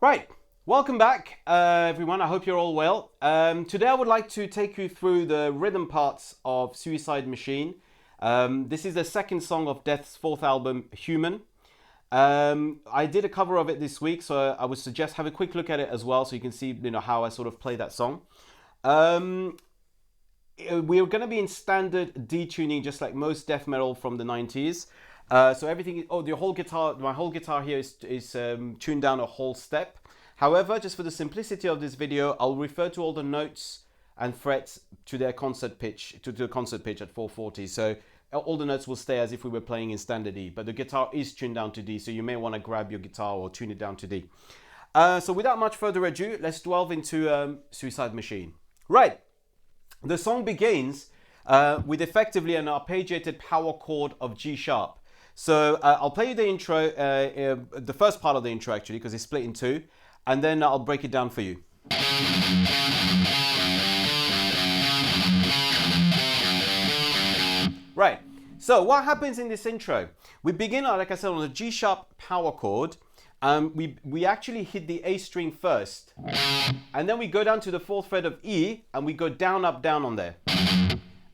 Right, welcome back everyone. I hope you're all well. Today I would like to take you through the rhythm parts of Suicide Machine. This is the second song of Death's fourth album, Human. I did a cover of it this week, so I would suggest have a quick look at it as well so you can see how I sort of play that song. We're going to be in standard D tuning, just like most death metal from the 90s. So everything, my whole guitar here is tuned down a whole step. However, just for the simplicity of this video, I'll refer to all the notes and frets to their concert pitch, to the concert pitch at 440. So all the notes will stay as if we were playing in standard E, but the guitar is tuned down to D, so you may want to grab your guitar or tune it down to D. So without much further ado, let's delve into Suicide Machine. Right, the song begins with effectively an arpeggiated power chord of G sharp. So I'll play you the intro, the first part of the intro actually, because it's split in two, and then I'll break it down for you. Right, so what happens in this intro? We begin, like I said, on the G sharp power chord. We actually hit the A string first, and then we go down to the fourth fret of E, and we go down, up, down on there.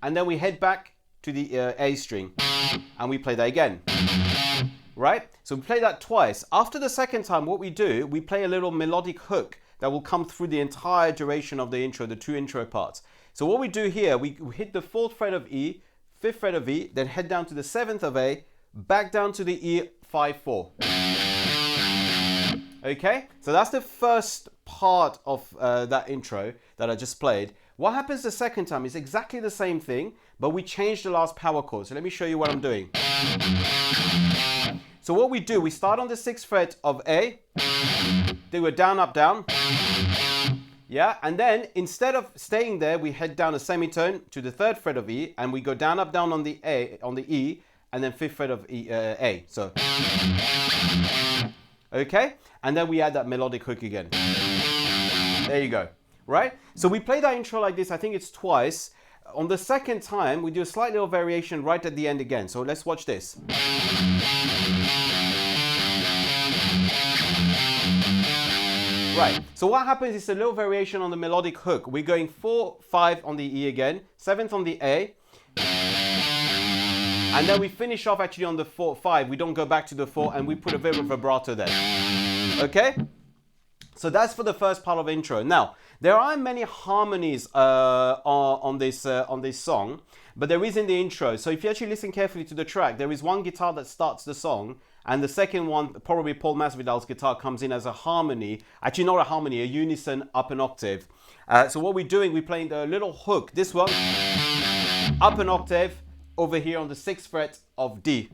And then we head back to the A string, and we play that again. Right? So we play that twice. After the second time, what we do, we play a little melodic hook that will come through the entire duration of the intro, the two intro parts. So what we do here, we hit the fourth fret of E, fifth fret of E, then head down to the seventh of A, back down to the E, 5-4. Okay, so that's the first part of that intro that I just played. What happens the second time is exactly the same thing, but we change the last power chord. So let me show you what I'm doing. So what we do, we start on the sixth fret of A, do a down, up, down. Yeah, and then instead of staying there, we head down a semitone to the third fret of E, and we go down, up, down on the A, on the E, and then fifth fret of E, A. So, okay, and then we add that melodic hook again. There you go. Right? So we play that intro like this, I think it's twice. On the second time, we do a slight little variation right at the end again. So let's watch this. Right, so what happens is a little variation on the melodic hook. We're going 4-5 on the E again, 7th on the A, and then we finish off actually on the 4-5. We don't go back to the 4, and we put a bit of vibrato there. Okay? So that's for the first part of intro. Now, there aren't many harmonies on this song, but there is in the intro. So if you actually listen carefully to the track, there is one guitar that starts the song, and the second one, probably Paul Masvidal's guitar, comes in as a harmony. Actually, not a harmony, a unison up an octave. So what we're doing, we're playing the little hook. This one, up an octave, over here on the 6th fret of D.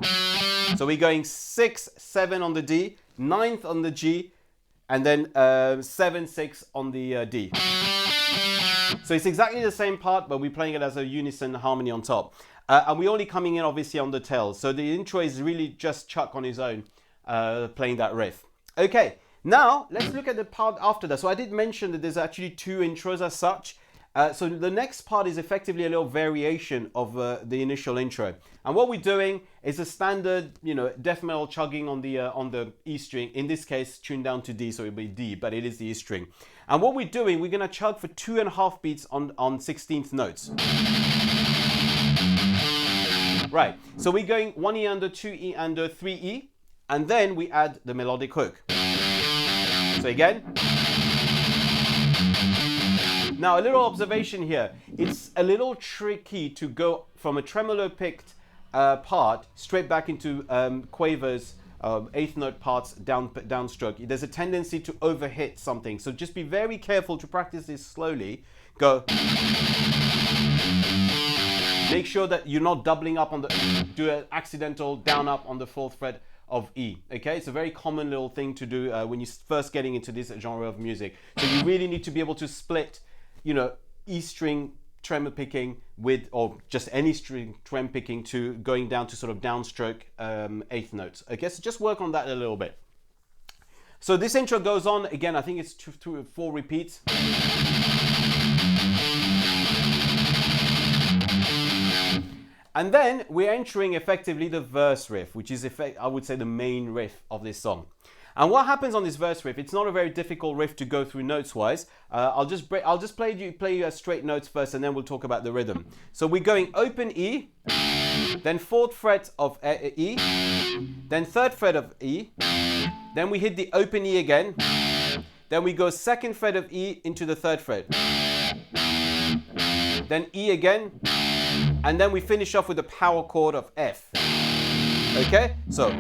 So we're going 6, 7 on the D, 9th on the G, and then 7, 6 on the D. So it's exactly the same part, but we're playing it as a unison harmony on top. And we're only coming in obviously on the tails. So the intro is really just Chuck on his own playing that riff. Okay, now let's look at the part after that. So I did mention that there's actually two intros as such. So the next part is effectively a little variation of the initial intro. And what we're doing is a standard, death metal chugging on the E string. In this case, tuned down to D, so it'll be D, but it is the E string. And what we're doing, we're gonna chug for 2.5 beats on 16th notes. Right, so we're going 1 E under, 2 E under, 3 E, and then we add the melodic hook. So again. Now, a little observation here. It's a little tricky to go from a tremolo picked part straight back into quavers, 8th note parts, downstroke. There's a tendency to overhit something. So just be very careful to practice this slowly. Go. Make sure that you're not doubling up on do an accidental down up on the 4th fret of E. Okay, it's a very common little thing to do when you're first getting into this genre of music. So you really need to be able to split E string tremor picking with, or just any string trem picking to going down to sort of downstroke 8th notes. Okay, so just work on that a little bit. So this intro goes on again, I think it's 2 or 4 repeats. And then we're entering effectively the verse riff, which is, I would say, the main riff of this song. And what happens on this verse riff? It's not a very difficult riff to go through notes wise. I'll just play you straight notes first, and then we'll talk about the rhythm. So we're going open E, then 4th fret of E, then 3rd fret of E, then we hit the open E again, then we go 2nd fret of E into the 3rd fret, then E again, and then we finish off with the power chord of F. Okay, so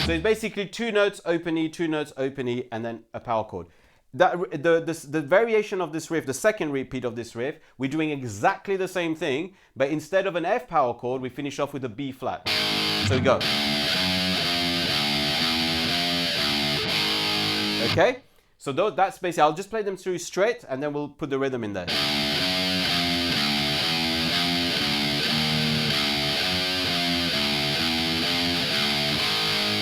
it's basically 2 notes, open E, 2 notes, open E, and then a power chord. The variation of this riff, the second repeat of this riff, we're doing exactly the same thing, but instead of an F power chord, we finish off with a B flat. So we go. Okay, so that's basically, I'll just play them through straight, and then we'll put the rhythm in there.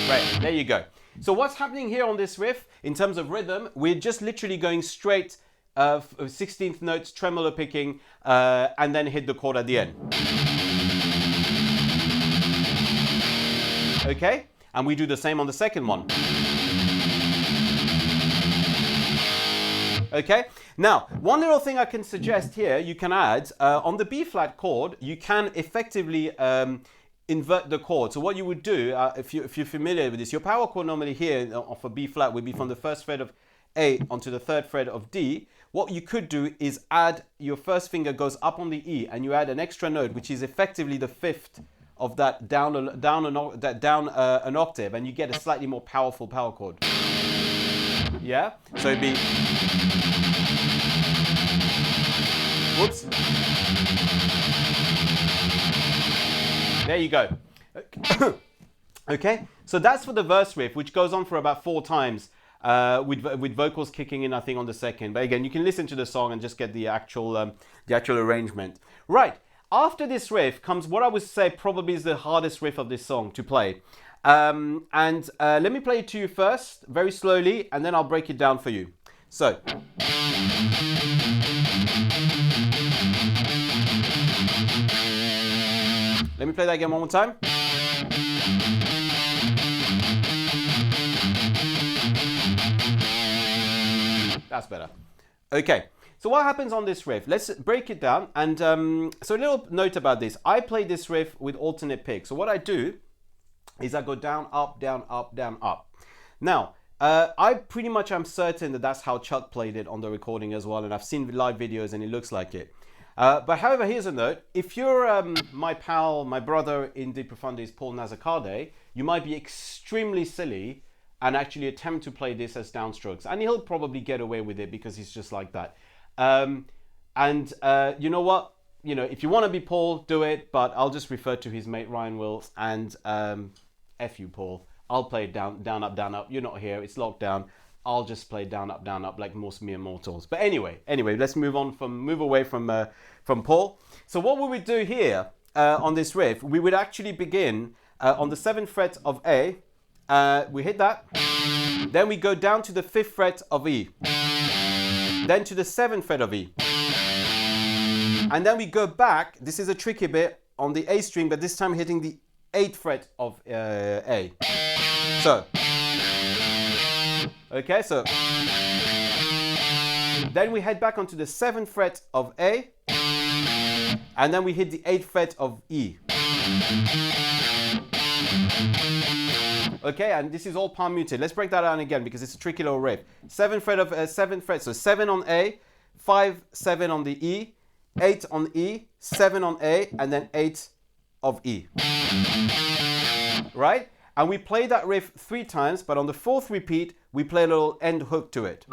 Right, there you go. So what's happening here on this riff, in terms of rhythm, we're just literally going straight 16th notes, tremolo picking, and then hit the chord at the end. Okay, and we do the same on the second one. Okay, now, one little thing I can suggest here, you can add, on the B flat chord, you can effectively invert the chord. So what you would do, if you're familiar with this, your power chord normally here of a B flat would be from the 1st fret of A onto the 3rd fret of D. What you could do is add, your first finger goes up on the E, and you add an extra note, which is effectively the 5th of that down an octave, and you get a slightly more powerful power chord. Yeah? So it'd be... Whoops. There you go. Okay, so that's for the verse riff, which goes on for about 4 times, with vocals kicking in, I think, on the second. But again, you can listen to the song and just get the actual arrangement. Right, after this riff comes what I would say probably is the hardest riff of this song to play. Let me play it to you first, very slowly, and then I'll break it down for you. So... Let me play that again one more time. That's better. Okay, so what happens on this riff? Let's break it down. And so a little note about this. I play this riff with alternate picks. So what I do is I go down, up, down, up, down, up. Now, I pretty much am certain that that's how Chuck played it on the recording as well. And I've seen live videos and it looks like it. But however, here's a note. If you're my pal, my brother in Di Profundi's Paul Nazarkade, you might be extremely silly and actually attempt to play this as downstrokes. And he'll probably get away with it because he's just like that. You know what? You know, if you want to be Paul, do it. But I'll just refer to his mate Ryan Wills. And F you, Paul. I'll play it down, down, up, down, up. You're not here. It's locked down. I'll just play down, up like most mere mortals. But anyway, let's move away from Paul. So what we would do here on this riff, we would actually begin on the 7th fret of A. We hit that. Then we go down to the 5th fret of E. Then to the 7th fret of E. And then we go back. This is a tricky bit on the A string, but this time hitting the 8th fret of A. So... Okay, so then we head back onto the 7th fret of A, and then we hit the 8th fret of E. Okay, and this is all palm muted. Let's break that down again because it's a tricky little riff. 7th fret of 7th fret, so 7 on A, 5, 7 on the E, 8 on E, 7 on A, and then 8 of E. Right? And we play that riff 3 times, but on the 4th repeat, we play a little end hook to it.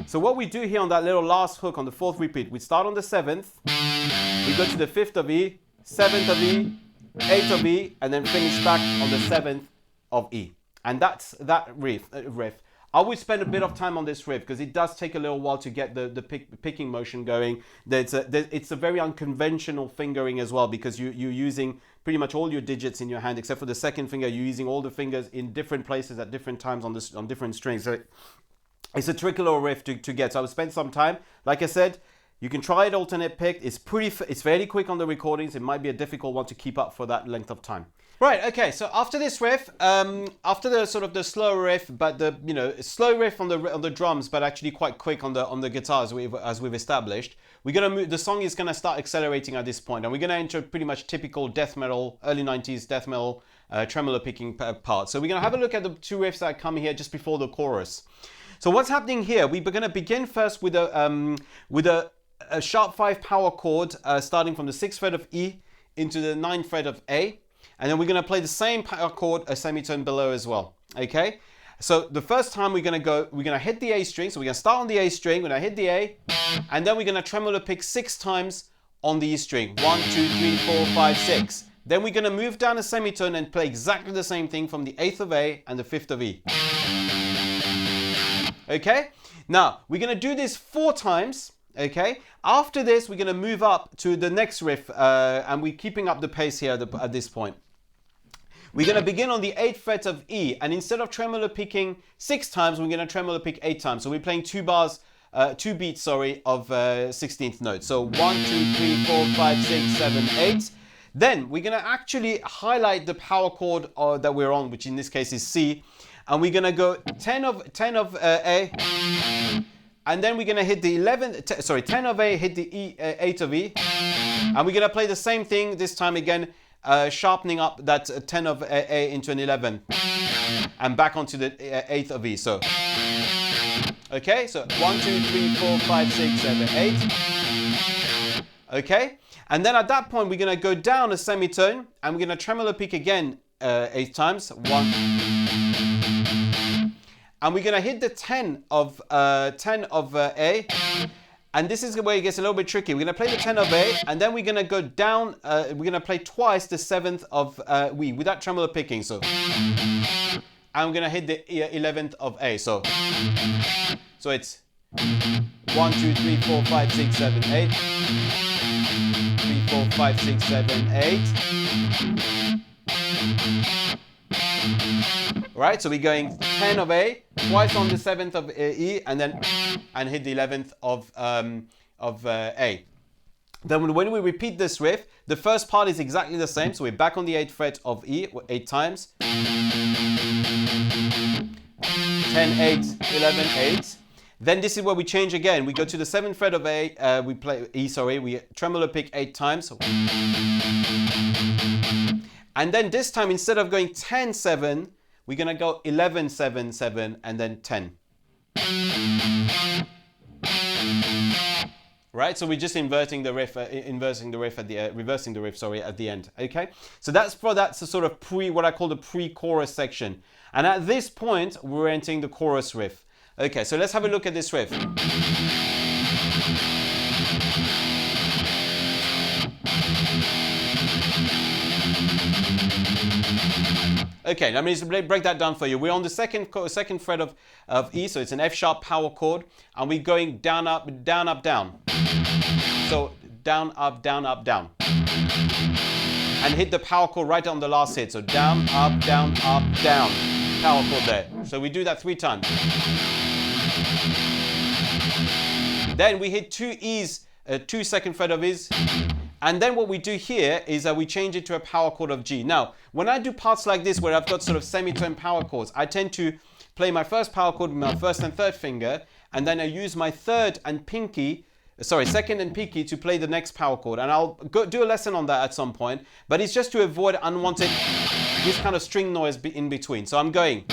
So what we do here on that little last hook on the 4th repeat, we start on the 7th, we go to the 5th of E, 7th of E, 8th of E, and then finish back on the 7th of E. And that's that riff. I would spend a bit of time on this riff because it does take a little while to get the picking motion going. It's a very unconventional fingering as well because you're using pretty much all your digits in your hand except for the second finger. You're using all the fingers in different places at different times on different strings. So It's a tricolour riff to get. So I will spend some time. Like I said, you can try it alternate pick. It's fairly quick on the recordings. It might be a difficult one to keep up for that length of time. Right, okay, so after this riff, after the sort of the slow riff, but the, you know, slow riff on the drums, but actually quite quick on the guitar as we've established, we're gonna move, the song is gonna start accelerating at this point, and we're gonna enter pretty much typical death metal, early 90s death metal, tremolo picking part. So we're gonna have a look at the two riffs that come here just before the chorus. So what's happening here, we're gonna begin first with a sharp 5 power chord, starting from the 6th fret of E into the 9th fret of A. And then we're going to play the same power chord a semitone below as well. Okay? So the first time we're going to hit the A string. So we're going to start on the A string. We're going to hit the A. And then we're going to tremolo pick 6 times on the E string. 1, 2, 3, 4, 5, 6. Then we're going to move down a semitone and play exactly the same thing from the 8th of A and the 5th of E. Okay? Now, we're going to do this 4 times. Okay, after this we're going to move up to the next riff, and we're keeping up the pace here at this point. We're going to begin on the 8th fret of E, and instead of tremolo picking 6 times, we're going to tremolo pick 8 times. So we're playing 2 beats of 16th notes. So 1, 2, 3, 4, 5, 6, 7, 8. Then we're going to actually highlight the power chord that we're on, which in this case is C, and we're going to go 10 of A. And then we're going to hit the 10 of A, hit the E, 8 of E. And we're going to play the same thing this time again, sharpening up that 10 of A into an 11. And back onto the 8th of E. So, okay, so 1, 2, 3, 4, 5, 6, 7, 8. Okay, and then at that point, we're going to go down a semitone and we're going to tremolo pick again 8 times. 1. And we're going to hit the 10 of A. And this is where it gets a little bit tricky. We're going to play the 10 of A, and then we're going to go down, we're going to play twice the 7th of E without tremolo picking. So, and we're going to hit the 11th of A. So it's 1, 2, 3, 4, 5, 6, 7, 8. 3, 4, 5, 6, 7, 8. Right, so we're going 10 of A, twice on the 7th of E, and hit the 11th of A. Then when we repeat this riff, the first part is exactly the same. So we're back on the 8th fret of E 8 times. 10, 8, 11, 8. Then this is where we change again. We go to the 7th fret of A, we play E, we tremolo pick 8 times. And then this time, instead of going 10, 7, we're going to go 11, 7, 7, and then 10. Right? So we're just inverting the riff, reversing the riff at the end. Okay? So that's a sort of what I call the pre-chorus section. And at this point, we're entering the chorus riff. Okay, so let's have a look at this riff. Okay, let me just break that down for you. We're on the second fret of E, so it's an F sharp power chord, and we're going down, up, down, up, down. So down, up, down, up, down. And hit the power chord right on the last hit. So down, up, down, power chord there. So we do that 3 times. Then we hit 2 E's, 2 2nd fret of E's. And then what we do here is we change it to a power chord of G. Now, when I do parts like this where I've got sort of semitone power chords, I tend to play my first power chord with my 1st and 3rd finger, and then I use my 2nd and pinky to play the next power chord. And I'll do a lesson on that at some point, but it's just to avoid unwanted, this kind of string noise in between. So I'm going.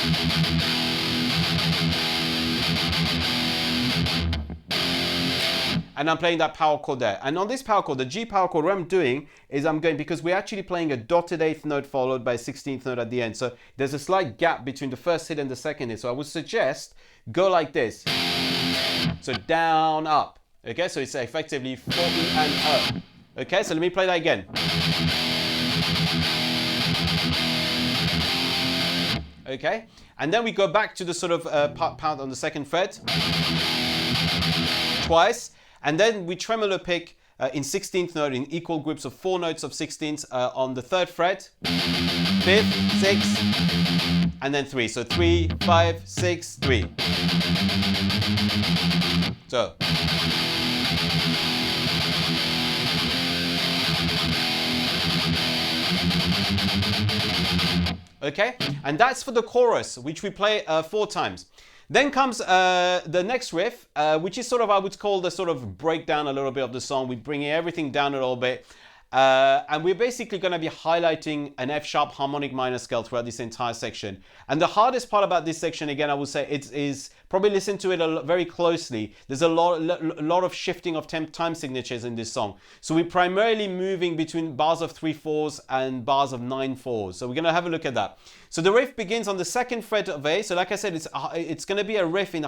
And I'm playing that power chord there. And on this power chord, the G power chord, what I'm doing is I'm going, because we're actually playing a dotted 8th note followed by a 16th note at the end. So there's a slight gap between the first hit and the second hit. So I would suggest go like this. So down, up. Okay, so it's effectively 4 E and O. Okay, so let me play that again. Okay, and then we go back to the sort of pound on the 2nd fret. Twice. And then we tremolo pick in 16th note in equal groups of 4 notes of 16ths on the 3rd fret, 5th, 6th, and then 3. So 3, 5, 6, 3. So. Okay, and that's for the chorus, which we play 4 times. Then comes the next riff, which is sort of, I would call the sort of breakdown a little bit of the song. We bring everything down a little bit. And we're basically going to be highlighting an F sharp harmonic minor scale throughout this entire section. And the hardest part about this section, again, I would say, is probably listen to it very closely. There's a lot of shifting of time signatures in this song. So we're primarily moving between bars of 3/4 and bars of 9/4. So we're going to have a look at that. So the riff begins on the 2nd fret of A. So like I said, it's going to be a riff in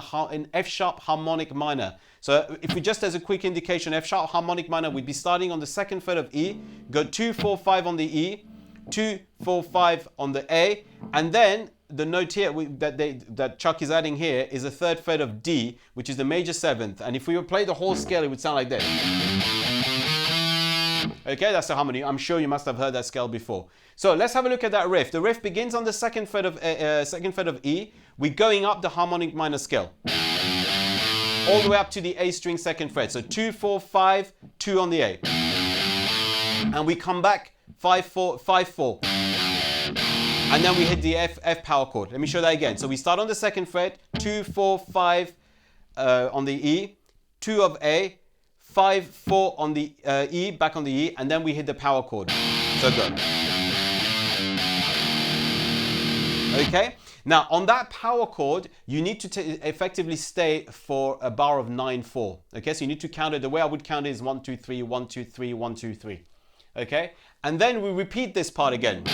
F sharp harmonic minor. So if we just as a quick indication, F sharp harmonic minor, we'd be starting on the 2nd fret of E, go 2, 4, 5 on the E, 2, 4, 5 on the A, and then the note here that Chuck is adding here is a 3rd fret of D, which is the major 7th. And if we would play the whole scale, it would sound like this. Okay, that's the harmony. I'm sure you must have heard that scale before. So let's have a look at that riff. The riff begins on the 2nd fret of E. We're going up the harmonic minor scale, all the way up to the A string 2nd fret. So 2, 4, 5, 2 on the A. And we come back 5, 4, 5, 4. And then we hit the F power chord. Let me show that again. So we start on the 2nd fret, 2, 4, 5 on the E, 2 of A, 5, 4 on the E, back on the E, and then we hit the power chord. So go. Okay? Now, on that power chord, you need to effectively stay for a bar of 9/4. Okay, so you need to count it. The way I would count it is 1, 2, 3, 1, 2, 3, 1, 2, 3. Okay, and then we repeat this part again.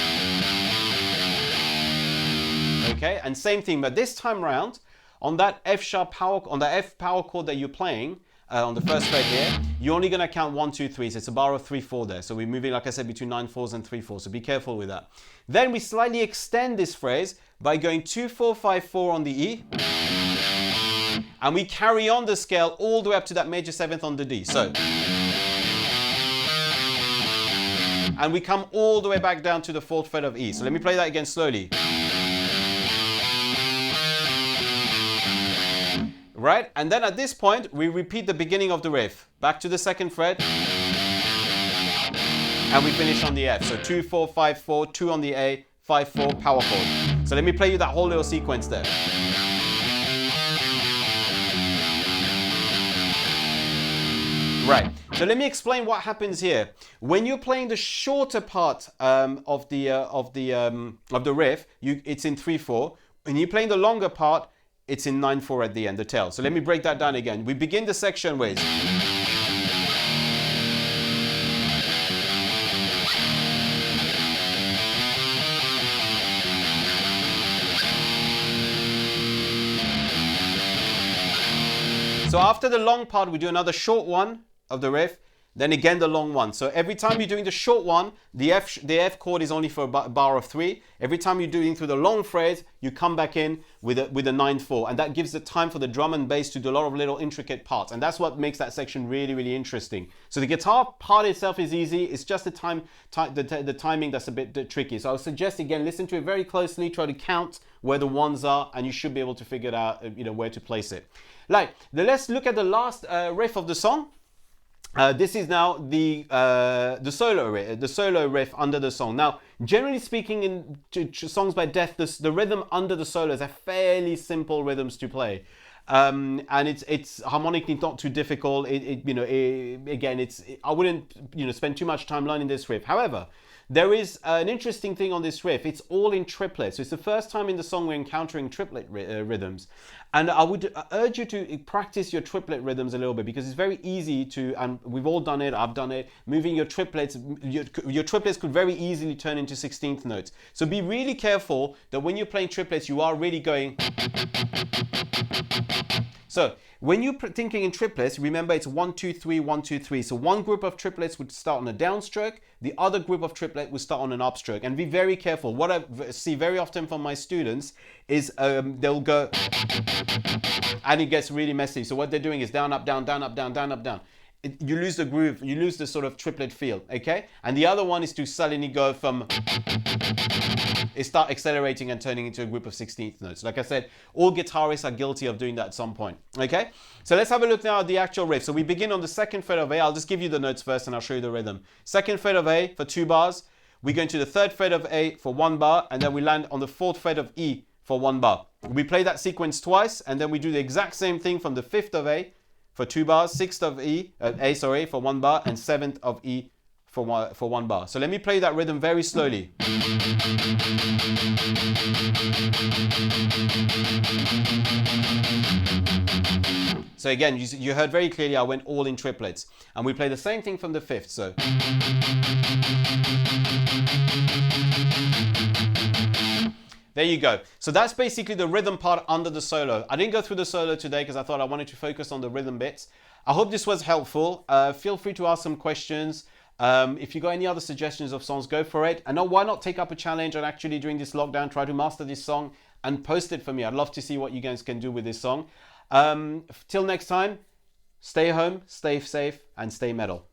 Okay, and same thing, but this time round, on that F power chord that you're playing, on the 1st fret here, you're only going to count 1, 2, 3. So it's a bar of 3/4 there. So we're moving, like I said, between 9/4 and 3/4. So be careful with that. Then we slightly extend this phrase by going 2, 4, 5, 4 on the E. And we carry on the scale all the way up to that major 7th on the D. So. And we come all the way back down to the 4th fret of E. So let me play that again slowly. Right, and then at this point, we repeat the beginning of the riff. Back to the 2nd fret. And we finish on the F. So 2, 4, 5, 4, 2 on the A, 5, 4, power chord. So let me play you that whole little sequence there. Right, so let me explain what happens here. When you're playing the shorter part of the riff, it's in 3/4. When you're playing the longer part, it's in 9/4 at the end, the tail. So let me break that down again. We begin the section with. So after the long part, we do another short one of the riff, then again the long one. So every time you're doing the short one, the F chord is only for a bar of 3. Every time you're doing through the long phrase, you come back in with a 9/4, and that gives the time for the drum and bass to do a lot of little intricate parts, and that's what makes that section really, really interesting. So the guitar part itself is easy. It's just the timing that's a bit tricky. So I would suggest, again, listen to it very closely, try to count where the ones are, and you should be able to figure out where to place it. Let's look at the last riff of the song. This is now the solo riff under the song. Now, generally speaking, in songs by Death, the rhythm under the solos are fairly simple rhythms to play, and it's harmonically not too difficult. I wouldn't spend too much time learning this riff. However, there is an interesting thing on this riff. It's all in triplets. So it's the first time in the song we're encountering triplet rhythms. And I would urge you to practice your triplet rhythms a little bit, because it's very easy to, and we've all done it, I've done it, moving your triplets. Your triplets could very easily turn into 16th notes. So be really careful that when you're playing triplets, you are really going. So when you're thinking in triplets, remember it's 1, 2, 3, 1, 2, 3. So one group of triplets would start on a downstroke, the other group of triplet would start on an upstroke. And be very careful. What I see very often from my students is they'll go, and it gets really messy. So what they're doing is down, up, down, down, up, down, down, up, down. you lose the groove, you lose the sort of triplet feel, okay? And the other one is to suddenly go from, start accelerating and turning into a group of 16th notes. Like I said, all guitarists are guilty of doing that at some point, okay? So let's have a look now at the actual riff. So we begin on the second fret of A. I'll just give you the notes first and I'll show you the rhythm. Second fret of A for 2 bars. We go into the third fret of A for 1 bar, and then we land on the fourth fret of E for 1 bar. We play that sequence twice, and then we do the exact same thing from the 5th of A for 2 bars, 6th of A for 1 bar, and 7th of E for 1 bar. So let me play that rhythm very slowly. So again, you heard very clearly I went all in triplets. And we play the same thing from the 5th. So there you go. So that's basically the rhythm part under the solo. I didn't go through the solo today because I thought I wanted to focus on the rhythm bits. I hope this was helpful. Feel free to ask some questions. If you got any other suggestions of songs, go for it. And why not take up a challenge and actually during this lockdown try to master this song and post it for me. I'd love to see what you guys can do with this song. Till next time, stay home, stay safe, and stay metal.